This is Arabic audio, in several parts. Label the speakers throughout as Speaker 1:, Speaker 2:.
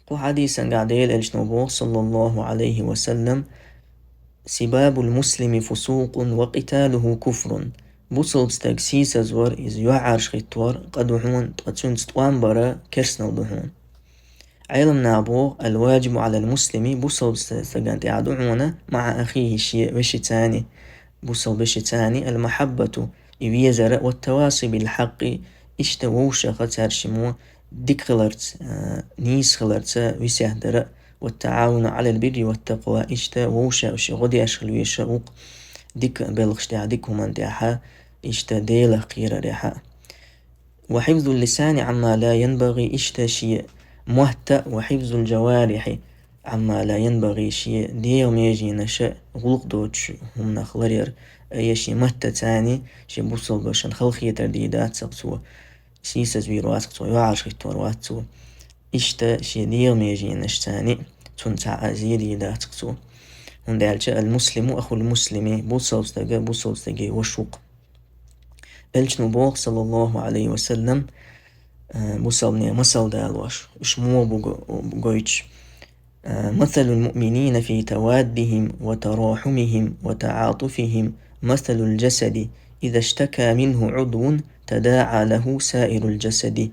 Speaker 1: قو حديثا قاعدين الجنوبو صلى الله عليه وسلم: سباب المسلم فسوق وقتاله كفر. بوصل بستاكسيس زور إذ يعار شخيطور قدوحون تقتسون تستوان برا كرسنا ودوحون. علم نابو الواجب على المسلم بوصل بستاقانت يعدوحون مع أخيه شيء بشي تاني. بوصل بشي تاني المحبة يبيزر والتواصي بالحق اشتووشا خطر شمو ديك خلرت نيس خلرت ويسهدر. والتعاون على البر والتقوى اشتا ووشا وشي غدي اشغل ويشاوق ديك بلغشتا ديك ومن ديحا اشتا ديله قيرة ريحا. وحفظ اللسان عما لا ينبغي اشتا شيء مهتأ. وحفظ الجوارح عما لا ينبغي شيء ديو ميجي نشأ غلق دوتش هم نخلرير اي شي مهتأ تاني شي بوصل بشن خلقية ترديدات سقسوا سيسا زويروات سقسوا يعرش خيطوروات سقسوا اشتا شي ديو ميجي نش تاني تنتع ازيدي دات سقسوا. هندالش المسلم أخو المسلم بوصل استقى وشوق. الجنو بوغ صلى الله عليه وسلم بوصلني مسل دالوش اشمو بوغويتش: مثل المؤمنين في توادهم وتراحمهم وتعاطفهم مثل الجسد إذا اشتكى منه عضو تداعى له سائر الجسد.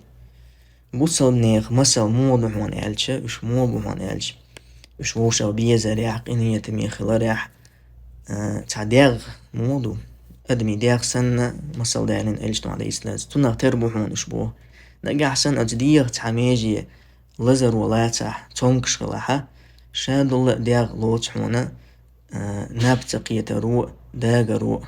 Speaker 1: بوصلني مسل موضوع هون الش اشمو بهون الش اشووشا بيزا ريح قنية ميخلا ريح تعديغ موضوع أدمي ديغ سنة مسل دايلين إلجتو على إسلاز تنا تربوحون اشبوه نقع سنة أجديغ تعميجي لزر ولاتح تونكش غلاحة شاد الله ديغ لوتحونا نابتقية رو داغ رو